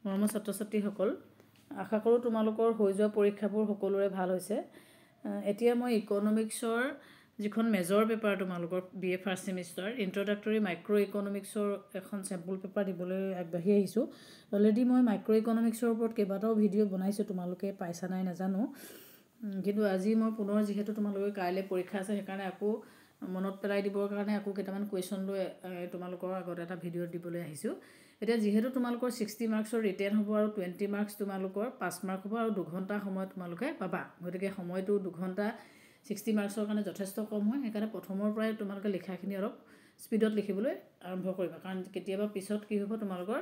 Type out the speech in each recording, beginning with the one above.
মৰমৰ ছাত্ৰ-ছাত্ৰীসকল আশা কৰোঁ তোমালোকৰ হৈ যোৱা পৰীক্ষাবোৰ সকলোৰে ভাল হৈছে। এতিয়া মই ইকনমিক্সৰ যিখন মেজৰ পেপাৰ তোমালোকৰ BA ফাৰ্ষ্ট ছেমিষ্টাৰ ইন্ট্ৰডাক্টৰী মাইক্ৰ' ইকনমিক্সৰ এখন চেম্পল পেপাৰ দিবলৈ আগবাঢ়ি আহিছোঁ। অলৰেডি মই মাইক্ৰ' ইকনমিক্সৰ ওপৰত কেইবাটাও ভিডিঅ' বনাইছোঁ, তোমালোকে পাইছা নাই নাজানো, কিন্তু আজি মই পুনৰ যিহেতু তোমালোকে কাইলৈ পৰীক্ষা আছে সেইকাৰণে আকৌ মনত পেলাই দিবৰ কাৰণে আকৌ কেইটামান কুৱেশ্যন লৈ তোমালোকৰ আগত এটা ভিডিঅ' দিবলৈ আহিছোঁ। এতিয়া যিহেতু তোমালোকৰ 60 মাৰ্কছৰ ৰিটেন হ'ব আৰু 20 মাৰ্কছ তোমালোকৰ 5 মাৰ্ক হ'ব আৰু 2 ঘণ্টা সময় তোমালোকে পাবা। গতিকে সময়টো 2 ঘণ্টা 60 মাৰ্কছৰ কাৰণে যথেষ্ট কম হয়, সেইকাৰণে প্ৰথমৰ পৰাই তোমালোকে লিখাখিনি অলপ স্পীডত লিখিবলৈ আৰম্ভ কৰিবা, কাৰণ কেতিয়াবা পিছত কি হ'ব তোমালোকৰ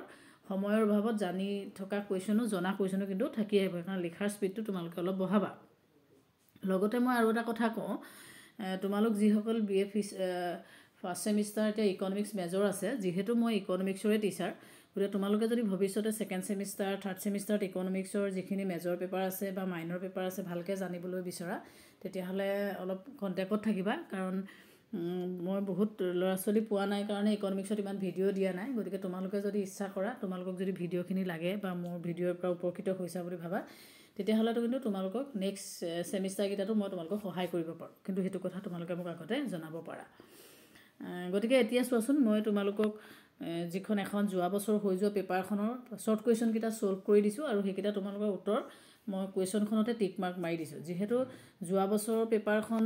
সময়ৰ অভাৱত জানি থকা কুৱেশ্যনো জনা কুৱেশ্যনো কিন্তু থাকি আহিব, সেইকাৰণে লিখাৰ স্পীডটো তোমালোকে অলপ বঢ়াবা। লগতে মই আৰু এটা কথা কওঁ, তোমালোক যিসকল BA ফাৰ্ষ্ট ছেমিষ্টাৰ এতিয়া ইকনমিক্স মেজৰ আছে, যিহেতু মই ইকনমিক্সৰে টিচাৰ, গতিকে তোমালোকে যদি ভৱিষ্যতে ছেকেণ্ড ছেমিষ্টাৰ থাৰ্ড ছেমিষ্টাৰত ইকনমিক্সৰ যিখিনি মেজৰ পেপাৰ আছে বা মাইনৰ পেপাৰ আছে ভালকৈ জানিবলৈ বিচৰা, তেতিয়াহ'লে অলপ কণ্টেক্টত থাকিবা, কাৰণ মই বহুত ল'ৰা ছোৱালী পোৱা নাই কাৰণে ইকনমিক্সত ইমান ভিডিঅ' দিয়া নাই। গতিকে তোমালোকে যদি ইচ্ছা কৰা, তোমালোকক যদি ভিডিঅ'খিনি লাগে বা মোৰ ভিডিঅ'ৰ পৰা উপকৃত হৈছা বুলি ভাবা, তেতিয়াহ'লেতো কিন্তু তোমালোকক নেক্সট ছেমিষ্টাৰকেইটাতো মই তোমালোকক সহায় কৰিব পাৰোঁ, কিন্তু সেইটো কথা তোমালোকে মোক আগতে জনাব পাৰা। গতিকে এতিয়া চোৱাচোন, মই তোমালোকক যিখন এখন যোৱা বছৰ হৈ যোৱা পেপাৰখনৰ শ্বৰ্ট কুৱেশ্যনকেইটা ছল্ভ কৰি দিছোঁ আৰু সেইকেইটা তোমালোকৰ উত্তৰ মই কুৱেশ্যনখনতে টিক মাৰ্ক মাৰি দিছোঁ। যিহেতু যোৱা বছৰৰ পেপাৰখন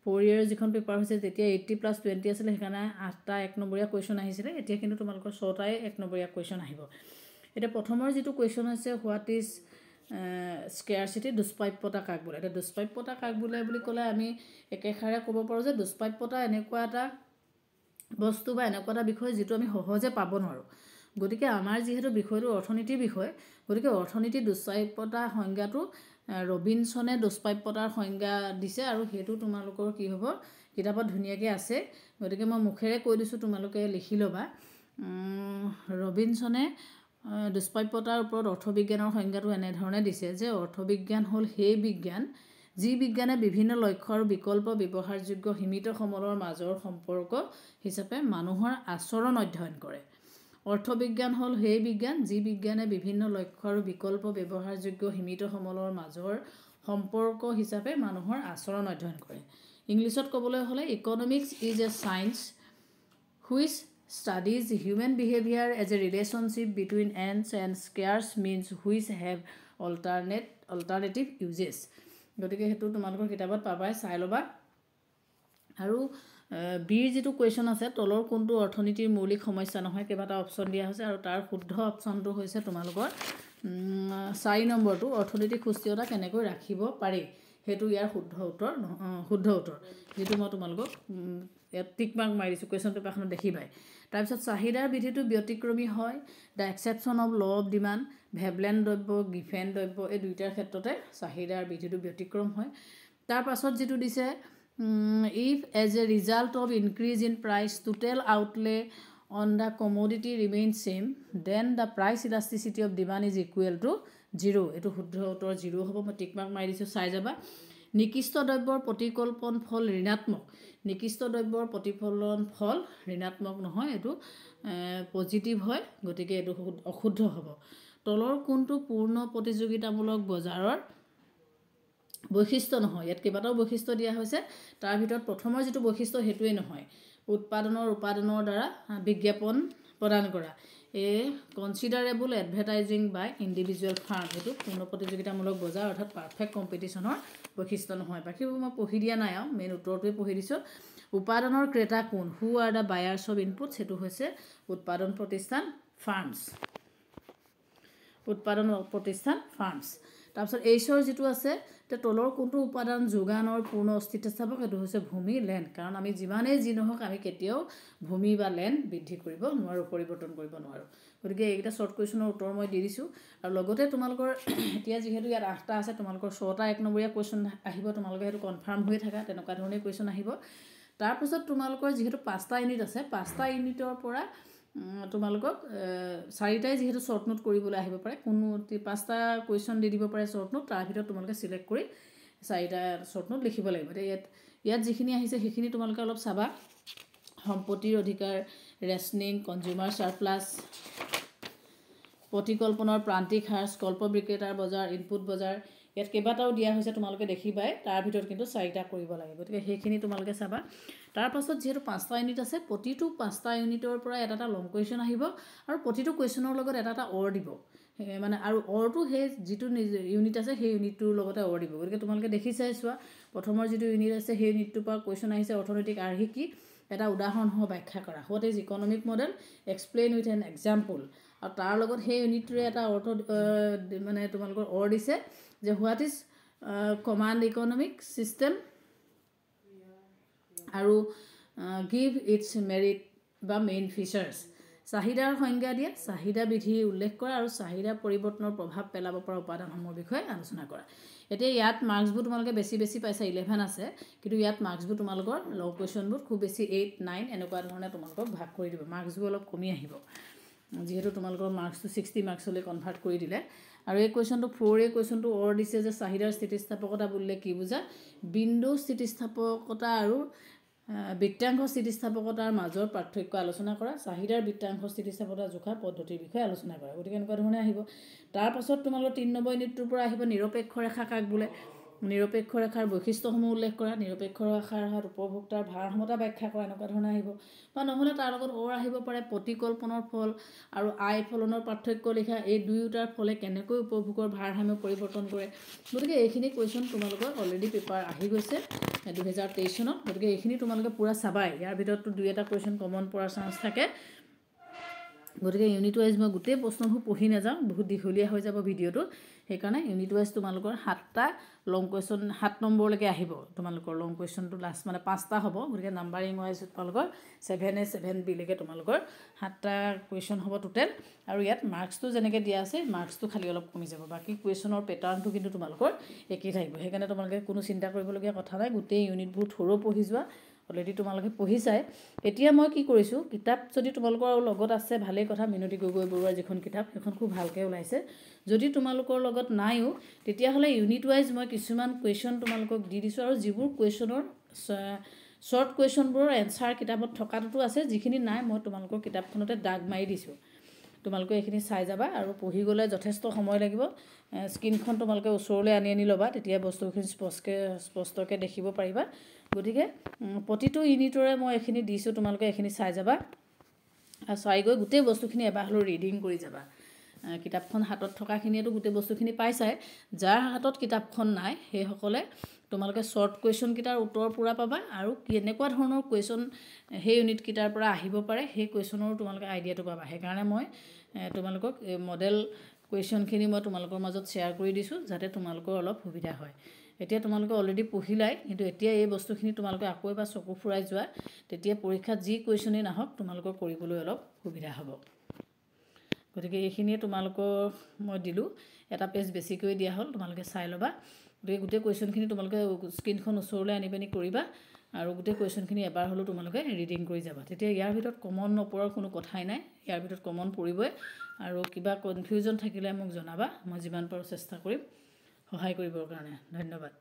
4 ইয়েৰ যিখন পেপাৰ হৈছে তেতিয়া 80+20 আছিলে, সেইকাৰণে 8টা 1 নম্বৰীয়া কুৱেশ্যন আহিছিলে। এতিয়া কিন্তু তোমালোকৰ 6টাই 1 নম্বৰীয়া কুৱেশ্যন আহিব। এতিয়া প্ৰথমৰ যিটো কুৱেশ্যন হৈছে হোৱাট ইজ স্কেয়াৰচিটি, দুষ্প্ৰাপ্যতা কাক বোলে। এতিয়া দুষ্প্ৰাপ্যতা কাক বোলে বুলি ক'লে আমি একেষাৰে ক'ব পাৰোঁ যে দুষ্প্ৰাপ্যতা এনেকুৱা এটা বস্তু বা এনেকুৱা এটা বিষয় যিটো আমি সহজে পাব নোৱাৰোঁ। গতিকে আমাৰ যিহেতু বিষয়টো অৰ্থনীতিৰ বিষয়, গতিকে অৰ্থনীতিৰ দুষ্প্ৰাপ্যতা সংজ্ঞাটো ৰবিনছনে দুষ্প্ৰাপ্যতাৰ সংজ্ঞা দিছে আৰু সেইটো তোমালোকৰ কি হ'ব কিতাপত ধুনীয়াকৈ আছে। গতিকে মই মুখেৰে কৈ দিছোঁ, তোমালোকে লিখি ল'বা। ৰবিনছনে দুষ্প্ৰাপ্যতাৰ ওপৰত অৰ্থবিজ্ঞানৰ সংজ্ঞাটো এনেধৰণে দিছে যে অৰ্থবিজ্ঞান হ'ল সেই বিজ্ঞান যি বিজ্ঞানে বিভিন্ন লক্ষ্য আৰু বিকল্প ব্যৱহাৰযোগ্য সীমিত সমলৰ মাজৰ সম্পৰ্ক হিচাপে মানুহৰ আচৰণ অধ্যয়ন কৰে। অৰ্থবিজ্ঞান হ'ল সেই বিজ্ঞান যি বিজ্ঞানে বিভিন্ন লক্ষ্য আৰু বিকল্প ব্যৱহাৰযোগ্য সীমিত সমলৰ মাজৰ সম্পৰ্ক হিচাপে মানুহৰ আচৰণ অধ্যয়ন কৰে। ইংলিছত ক'বলৈ হ'লে economics is a science which studies human behavior as a relationship between ends and scarce means which have alternative uses। গতিকে সেইটো তোমালোকৰ কিতাপত পাবাই, চাই ল'বা। আৰু বিৰ যিটো কুৱেশ্যন আছে, তলৰ কোনটো অৰ্থনীতিৰ মৌলিক সমস্যা নহয়, কেইবাটা অপশ্যন দিয়া হৈছে আৰু তাৰ শুদ্ধ অপশ্যনটো হৈছে তোমালোকৰ 4 নম্বৰটো, অৰ্থনৈতিক সুস্থিৰতা কেনেকৈ ৰাখিব পাৰি, সেইটো ইয়াৰ শুদ্ধ উত্তৰ, যিটো মই তোমালোকক ইয়াত টিক মাৰ্ক মাৰি দিছোঁ, কুৱেশ্যন পেপাৰখনত দেখিবাই। তাৰপিছত চাহিদাৰ বিধিটো ব্যতিক্ৰমী হয়, the exception of law of demand, Veblen দ্ৰব্য, গিফেন দ্ৰব্য, এই দুইটাৰ ক্ষেত্ৰতে চাহিদাৰ বিধিটো ব্যতিক্ৰম হয়। তাৰ পাছত যিটো দিছে if as a result of increase in price total outlay on the commodity remain same then the price elasticity of demand is equal to 0। এইটো শুদ্ধ উত্তৰ 0 হ'ব, মই টিক মাৰ্ক মাৰি দিছোঁ, চাই যাবা। নিকৃষ্ট দ্ৰব্যৰ প্ৰতিকল্পন ফল ঋণাত্মক, নিকৃষ্ট দ্ৰব্যৰ প্ৰতিফলন ফল ঋণাত্মক নহয়, এইটো পজিটিভ হয়, গতিকে এইটো অশুদ্ধ হ'ব। তলৰ কোনটো পূৰ্ণ প্ৰতিযোগিতামূলক বজাৰৰ বৈশিষ্ট্য নহয়, ইয়াত কেইবাটাও বৈশিষ্ট্য দিয়া হৈছে, তাৰ ভিতৰত প্ৰথমৰ যিটো বৈশিষ্ট্য সেইটোৱেই নহয়, উপাদানৰ দ্বাৰা বিজ্ঞাপন প্ৰদান কৰা, কনচিডাৰেবল এডভাৰটাইজিং বাই ইণ্ডিভিজুৱেল ফাৰ্ম, সেইটো পূৰ্ণ প্ৰতিযোগিতামূলক বজাৰ অৰ্থাৎ পাৰফেক্ট কম্পিটিশ্যনৰ বৈশিষ্ট্য নহয়। বাকীবোৰ মই পঢ়ি দিয়া নাই আৰু মেইন উত্তৰটোৱে পঢ়ি দিছোঁ। উপাদানৰ ক্ৰেতা কোন, হু are the buyers of input, সেইটো হৈছে উৎপাদন প্ৰতিষ্ঠান ফাৰ্মছ, উৎপাদন প্ৰতিষ্ঠান ফাৰ্মছ। তাৰপিছত এইচৰ যিটো আছে, তলৰ কোনটো উপাদান যোগানৰ পূৰ্ণ অস্তিত্বস্থাপক, সেইটো হৈছে ভূমি লেণ্ড, কাৰণ আমি যিমানেই যি নহওক আমি কেতিয়াও ভূমি বা লেণ্ড বৃদ্ধি কৰিব নোৱাৰোঁ, পৰিৱৰ্তন কৰিব নোৱাৰোঁ। গতিকে এইকেইটা শ্বৰ্ট কুৱেশ্যনৰ উত্তৰ মই দি দিছোঁ। আৰু লগতে তোমালোকৰ এতিয়া যিহেতু ইয়াত 8টা আছে, তোমালোকৰ 6টা 1 নম্বৰীয়া কুৱেশ্যন আহিব, তোমালোকে সেইটো কনফাৰ্ম হৈ থাকা, তেনেকুৱা ধৰণে কুৱেশ্যন আহিব। তাৰপিছত তোমালোকৰ যিহেতু 5টা ইউনিট আছে, 5টা ইউনিটৰ পৰা তোমালোকক 4টাই যিহেতু শ্বৰ্ট নোট কৰিবলৈ আহিব পাৰে, কোনো 5টা কুৱেশ্যন দি দিব পাৰে শ্বৰ্ট নোট, তাৰ ভিতৰত তোমালোকে চিলেক্ট কৰি 4টা শ্বৰ্ট নোট লিখিব লাগিব। এতিয়া ইয়াত যিখিনি আহিছে সেইখিনি তোমালোকে অলপ চাবা। সম্পত্তিৰ অধিকাৰ, ৰেচনিং, কনজিউমাৰ চাৰপ্লাছ, প্ৰতিকল্পনাৰ প্ৰান্তিক হাৰ, স্কল্প বিক্ৰেতাৰ বজাৰ, ইনপুট বজাৰ, ইয়াত কেইবাটাও দিয়া হৈছে তোমালোকে দেখিবাই। তাৰ ভিতৰত কিন্তু 4টা কৰিব লাগে, গতিকে সেইখিনি তোমালোকে চাবা। তাৰপাছত যিহেতু 5টা ইউনিট আছে, প্ৰতিটো 5টা ইউনিটৰ পৰা এটা লং কুৱেশ্যন আহিব আৰু প্ৰতিটো কুৱেশ্যনৰ লগত এটা অৰ দিব, মানে আৰু অৰটো সেই যিটো ইউনিট আছে সেই ইউনিটটোৰ লগতে অৰ দিব। গতিকে তোমালোকে দেখিছাই, চোৱা প্ৰথমৰ যিটো ইউনিট আছে সেই ইউনিটটোৰ পৰা কুৱেশ্যন আহিছে অৰ্থনৈতিক আৰ্হি কি, এটা উদাহৰণসহ ব্যাখ্যা কৰা, what is economic model, explain with an example. আৰু তাৰ লগত সেই ইউনিটটোৰে এটা অৰ্থ মানে তোমালোকৰ অৰ দিছে যে what is command economic system আৰু গিভ ইটছ মেৰিট বা মেইন ফিচাৰ্ছ। চাহিদাৰ সংজ্ঞা দিয়া, চাহিদা বিধি উল্লেখ কৰা আৰু চাহিদা পৰিৱৰ্তনৰ প্ৰভাৱ পেলাব পৰা উপাদানসমূহৰ বিষয়ে আলোচনা কৰা। এতিয়া ইয়াত মাৰ্কছবোৰ তোমালোকে বেছি পাইছা, 11 আছে, কিন্তু ইয়াত মাৰ্কছবোৰ তোমালোকৰ লং কুৱেশ্যনবোৰ খুব বেছি 8, 9 এনেকুৱা ধৰণে তোমালোকক ভাগ কৰি দিব, মাৰ্কছবোৰ অলপ কমি আহিব যিহেতু তোমালোকৰ মাৰ্কছটো 60 মাৰ্কছলৈ কনভাৰ্ট কৰি দিলে। আৰু এই কুৱেশ্যনটো 4 এই কুৱেশ্যনটো অৰ দিছে যে চাহিদাৰ স্থিতিস্থাপকতা বুলিলে কি বুজা, বিন্দু স্থিতিস্থাপকতা আৰু বৃত্তাংশ স্থিতিস্থাপকতাৰ মাজৰ পাৰ্থক্য আলোচনা কৰা, চাহিদাৰ বৃত্তাংশ স্থিতিস্থাপকতা জোখা পদ্ধতিৰ বিষয়ে আলোচনা কৰা। গতিকে এনেকুৱা ধৰণে আহিব। তাৰপাছত তোমালোকৰ 3 নম্বৰ ইউনিটটোৰ পৰা আহিব নিৰপেক্ষ ৰেখা কাক বোলে, নিৰপেক্ষ ৰেখাৰ বৈশিষ্ট্যসমূহ উল্লেখ কৰা, নিৰপেক্ষ ৰেখাৰ হাত উপভোক্তাৰ ভাৰসমতা ব্যাখ্যা কৰা, এনেকুৱা ধৰণে আহিব। বা নহ'লে তাৰ লগত অৰ আহিব পাৰে প্ৰতিকল্পনৰ ফল আৰু আয় ফলনৰ পাৰ্থক্য লিখা, এই দুয়োটাৰ ফলে কেনেকৈ উপভোগৰ ভাৰসাম্য পৰিৱৰ্তন কৰে। গতিকে এইখিনি কুৱেশ্যন তোমালোকৰ অলৰেডি পেপাৰ আহি গৈছে 2023 চনত। গতিকে এইখিনি তোমালোকে পূৰা চাবাই, ইয়াৰ ভিতৰতো 2-এটা কুৱেশ্যন কমন পৰাৰ চান্স থাকে। গতিকে ইউনিট ৱাইজ মই গোটেই প্ৰশ্নবোৰ পঢ়ি নাযাওঁ, বহুত দীঘলীয়া হৈ যাব ভিডিঅ'টো, সেইকাৰণে ইউনিট ৱাইজ তোমালোকৰ 7টা লং কুৱেশ্যন 7 নম্বৰলৈকে আহিব তোমালোকৰ লং কুৱেশ্যনটো, লাষ্ট মানে 5টা হ'ব। গতিকে নাম্বাৰিং ৱাইজ তোমালোকৰ 7A 7Bলৈকে তোমালোকৰ 7টা কুৱেশ্যন হ'ব টোটেল। আৰু ইয়াত মাৰ্কছটো যেনেকৈ দিয়া আছে মাৰ্কছটো খালি অলপ কমি যাব, বাকী কুৱেশ্যনৰ পেটাৰ্ণটো কিন্তু তোমালোকৰ একেই থাকিব। সেইকাৰণে তোমালোকে কোনো চিন্তা কৰিবলগীয়া কথা নাই, গোটেই ইউনিটবোৰ থ'ৰ পঢ়ি যোৱা, অলৰেডি তোমালোকে পঢ়িছাই। এতিয়া মই কি কৰিছোঁ, কিতাপ যদি তোমালোকৰ লগত আছে ভালেই কথা, মিনতী গগৈ বৰুৱাৰ যিখন কিতাপ সেইখন খুব ভালকৈ ওলাইছে। যদি তোমালোকৰ লগত নাইও তেতিয়াহ'লে ইউনিট ৱাইজ মই কিছুমান কুৱেশ্যন তোমালোকক দি দিছোঁ, আৰু যিবোৰ কুৱেশ্যনৰ শ্বৰ্ট কুৱেশ্যনবোৰৰ এনচাৰ কিতাপত থকাটোতো আছে, যিখিনি নাই মই তোমালোকৰ কিতাপখনতে দাগ মাৰি দিছোঁ। তোমালোকে এইখিনি চাই যাবা, আৰু পঢ়ি গ'লে যথেষ্ট সময় লাগিব। স্ক্ৰীনখন তোমালোকে ওচৰলৈ আনি ল'বা, তেতিয়া বস্তুখিনি স্পষ্টকৈ দেখিব পাৰিবা। গতিকে প্ৰতিটো ইউনিটৰে মই এইখিনি দিছোঁ, তোমালোকে এইখিনি চাই যাবা, আৰু চাই গৈ গোটেই বস্তুখিনি এবাৰ হ'লেও ৰিডিং কৰি যাবা। কিতাপখন হাতত থকাখিনিয়েতো গোটেই বস্তুখিনি পাইছাই, যাৰ হাতত কিতাপখন নাই সেইসকলে তোমালোকে শ্বৰ্ট কুৱেশ্যনকেইটাৰ উত্তৰ পূৰা পাবা, আৰু কেনেকুৱা ধৰণৰ কুৱেশ্যন সেই ইউনিটকেইটাৰ পৰা আহিব পাৰে সেই কুৱেশ্যনৰো তোমালোকে আইডিয়াটো পাবা। সেইকাৰণে মই তোমালোকক মডেল কুৱেশ্যনখিনি মই তোমালোকৰ মাজত শ্বেয়াৰ কৰি দিছোঁ, যাতে তোমালোকৰ অলপ সুবিধা হয়। এতিয়া তোমালোকে অলৰেডি পঢ়িলাই, কিন্তু এতিয়া এই বস্তুখিনি তোমালোকে আকৌ এবাৰ চকু ফুৰাই যোৱা, তেতিয়া পৰীক্ষাত যি কুৱেশ্যনেই নাহক তোমালোকৰ কৰিবলৈ অলপ সুবিধা হ'ব। গতিকে এইখিনিয়ে তোমালোকৰ মই দিলোঁ, এটা পেজ বেছিকৈ দিয়া হ'ল, তোমালোকে চাই ল'বা। গতিকে গোটেই কুৱেশ্যনখিনি তোমালোকে স্ক্ৰীনখন ওচৰলৈ আনি পিনি কৰিবা, আৰু গোটেই কুৱেশ্যনখিনি এবাৰ হ'লেও তোমালোকে ৰিডিং কৰি যাবা। তেতিয়া ইয়াৰ ভিতৰত কমন নপৰাৰ কোনো কথাই নাই, ইয়াৰ ভিতৰত কমন পৰিবই। আৰু কিবা কনফিউজন থাকিলে মোক জনাবা, মই যিমান পাৰোঁ চেষ্টা কৰিম সহায় কৰিবৰ কাৰণে। ধন্যবাদ।